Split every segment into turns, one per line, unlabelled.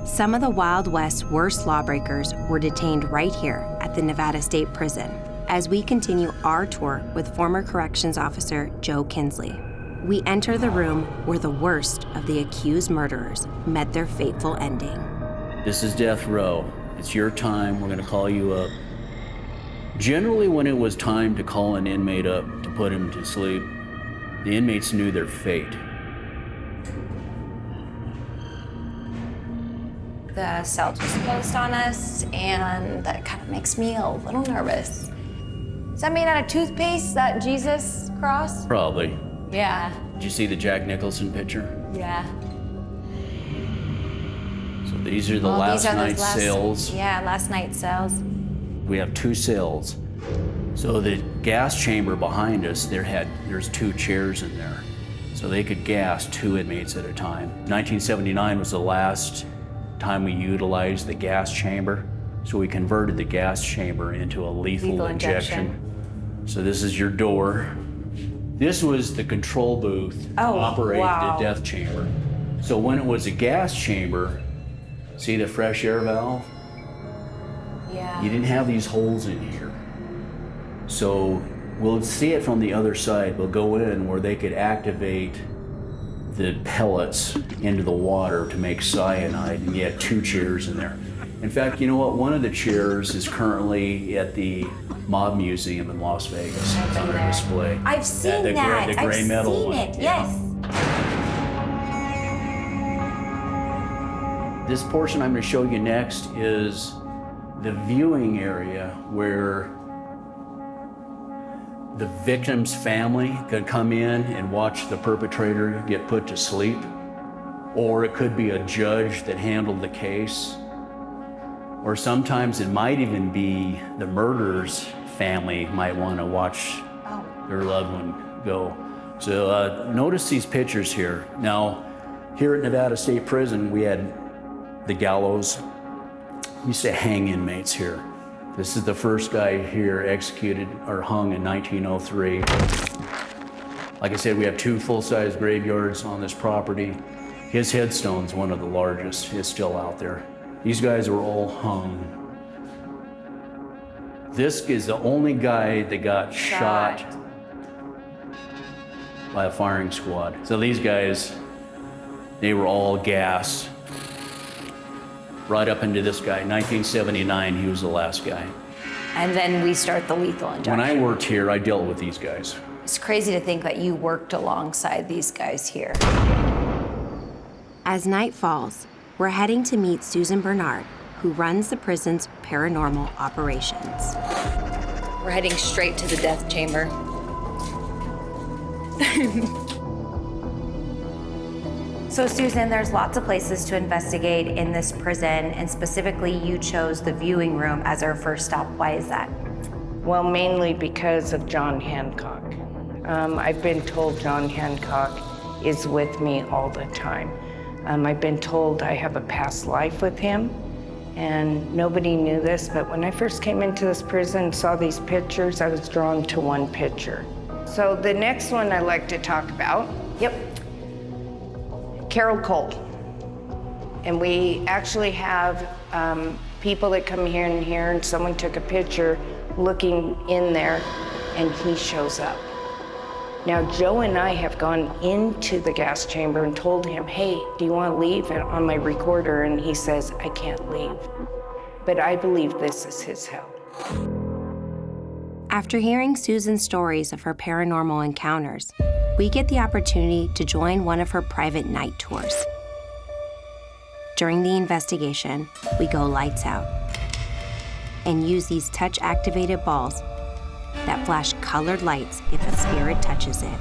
Some of the Wild West's worst lawbreakers were detained right here at the Nevada State Prison as we continue our tour with former corrections officer Joe Kinsley. We enter the room where the worst of the accused murderers met their fateful ending.
This is death row. It's your time. We're gonna call you up. Generally, when it was time to call an inmate up to put him to sleep, the inmates knew their fate.
The cell just closed on us, and that kind of makes me a little nervous. Is that made out of toothpaste, that Jesus cross?
Probably.
Yeah.
Did you see the Jack Nicholson picture?
Yeah.
So these are the last night's cells.
Yeah, last night's cells.
We have 2 cells. So the gas chamber behind us, there's 2 chairs in there. So they could gas 2 inmates at a time. 1979 was the last time we utilized the gas chamber. So we converted the gas chamber into a lethal injection. So this is your door. This was the control booth operating the death chamber. So when it was a gas chamber, see the fresh air valve?
Yeah.
You didn't have these holes in here. So we'll see it from the other side. We'll go in where they could activate the pellets into the water to make cyanide, and you had 2 chairs in there. In fact, you know what? One of the chairs is currently at the Mob Museum in Las Vegas. It's under display.
I've seen
the
that.
The gray metal one.
I've seen it, yes.
This portion I'm going to show you next is the viewing area where the victim's family could come in and watch the perpetrator get put to sleep, or it could be a judge that handled the case, or sometimes it might even be the murderer's family might want to watch their loved one go. So notice these pictures here. Now, here at Nevada State Prison, we had the gallows. We used to hang inmates here. This is the first guy here executed or hung in 1903. Like I said, we have 2 full-size graveyards on this property. His headstone's one of the largest. It's still out there. These guys were all hung. This is the only guy that got shot by a firing squad. So these guys, they were all gassed. Right up into this guy. 1979, he was the last guy.
And then we start the lethal injection.
When I worked here, I dealt with these guys.
It's crazy to think that you worked alongside these guys here.
As night falls, we're heading to meet Susan Bernard, who runs the prison's paranormal operations.
We're heading straight to the death chamber. So Susan, there's lots of places to investigate in this prison, and specifically you chose the viewing room as our first stop. Why is that?
Well, mainly because of John Hancock. I've been told John Hancock is with me all the time. I've been told I have a past life with him, and nobody knew this, but when I first came into this prison and saw these pictures, I was drawn to one picture. So the next one I like to talk about.
Yep.
Carol Cole. And we actually have people that come here and someone took a picture looking in there, and he shows up. Now, Joe and I have gone into the gas chamber and told him, hey, do you want to leave? And on my recorder, and he says, I can't leave. But I believe this is his hell.
After hearing Susan's stories of her paranormal encounters, we get the opportunity to join one of her private night tours. During the investigation, we go lights out and use these touch-activated balls that flash colored lights if a spirit touches it.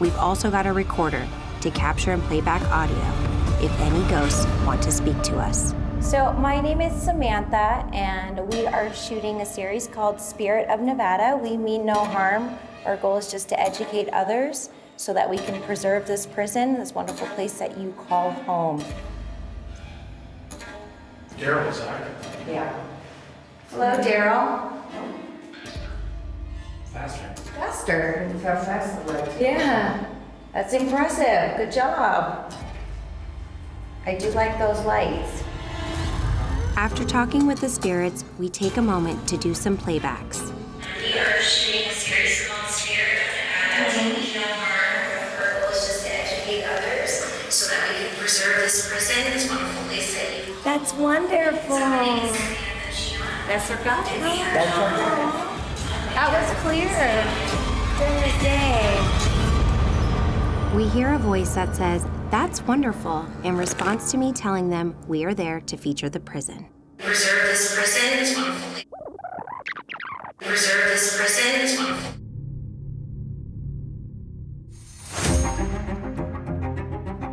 We've also got a recorder to capture and play back audio if any ghosts want to speak to us.
So my name is Samantha, and we are shooting a series called Spirit of Nevada. We mean no harm. Our goal is just to educate others so that we can preserve this prison, this wonderful place that you call home.
Daryl's out.
Yeah. Hello, Daryl.
Faster.
Faster.
How fast the lights.
Yeah, that's impressive. Good job. I do like those lights.
After talking with the spirits, we take a moment to do some playbacks.
We are shooting a series called Spirit of Nevada. We mean no harm. Our goal is just to educate others so that we can preserve this prison, this wonderful place that you. That's wonderful. That's our God. That's our God. That was clear during the day.
We hear a voice that says, "That's wonderful," in response to me telling them we are there to feature the prison.
Preserve this prison, this wonderful place. Preserve this prison, this wonderful.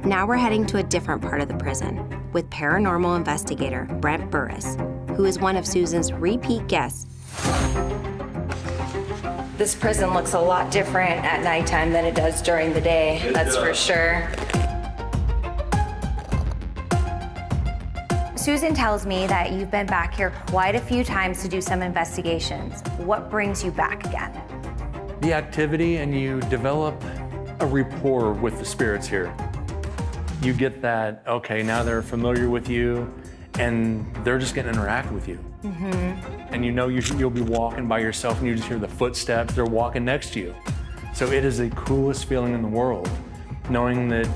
Now we're heading to a different part of the prison with paranormal investigator Brent Burris, who is one of Susan's repeat guests.
This prison looks a lot different at nighttime than it does during the day, that's for sure. Susan tells me that you've been back here quite a few times to do some investigations. What brings you back again?
The activity, and you develop a rapport with the spirits here. You get that, okay, now they're familiar with you, and they're just going to interact with you. And you know you'll be walking by yourself and you just hear the footsteps, they're walking next to you. So it is the coolest feeling in the world, knowing that,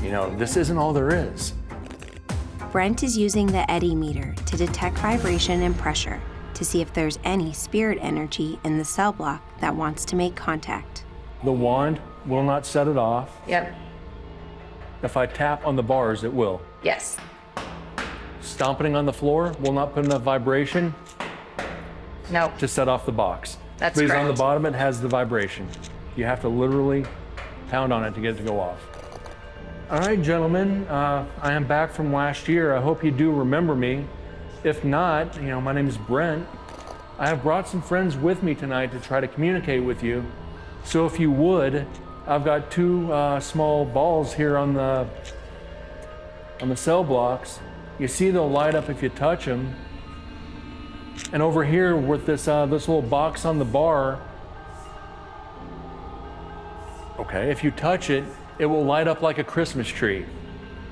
you know, this isn't all there is.
Brent is using the eddy meter to detect vibration and pressure to see if there's any spirit energy in the cell block that wants to make contact.
The wand will not set it off.
Yep.
If I tap on the bars, it will.
Yes.
Stomping on the floor will not put enough vibration
Nope.
to set off the box.
That's
because on the
correct.
bottom it has the vibration. You have to literally pound on it to get it to go off. All right, gentlemen, I am back from last year. I hope you do remember me. If not, you know, my name is Brent. I have brought some friends with me tonight to try to communicate with you. So if you would, I've got two small balls here on the cell blocks. You see they'll light up if you touch them. And over here with this little box on the bar, okay, if you touch it, it will light up like a Christmas tree.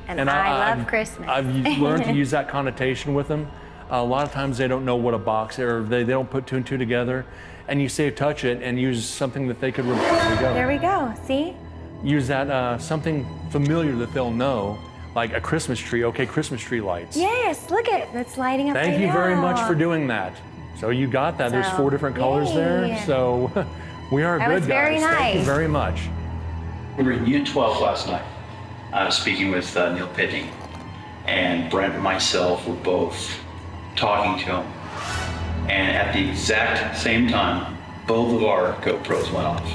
And I love Christmas.
I've learned to use that connotation with them. A lot of times they don't know what a box is, or they don't put two and two together. And you say touch it and use something that they could remember.
There we go, see?
Use that something familiar that they'll know, like a Christmas tree. Okay, Christmas tree lights.
Yes, look at that's lighting up.
Thank you very much for doing that. So you got that. There's 4 different colors there. So we are
That
good
was
guys.
very
Thank you
nice.
very much.
We were in Unit 12 last night. I was speaking with Neil Pitney, and Brent and myself were both talking to him. And at the exact same time, both of our GoPros went off.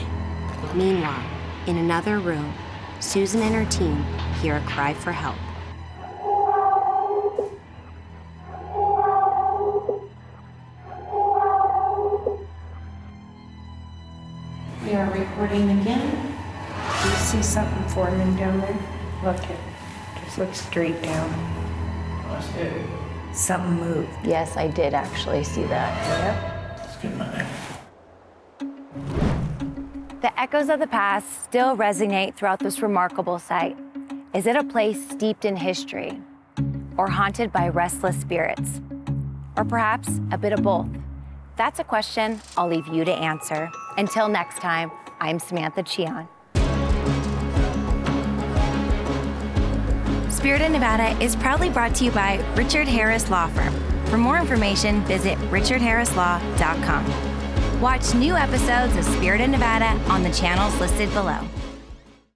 Meanwhile, in another room, Susan and her team hear a cry for help.
We are recording again. Do you see something forming down there? Look it. Just look straight down. Something moved.
Yes, I did actually see that.
Yep.
The echoes of the past still resonate throughout this remarkable site. Is it a place steeped in history, or haunted by restless spirits, or perhaps a bit of both? That's a question I'll leave you to answer. Until next time, I'm Samantha Cheon. Spirit of Nevada is proudly brought to you by Richard Harris Law Firm. For more information, visit richardharrislaw.com. Watch new episodes of Spirit of Nevada on the channels listed below.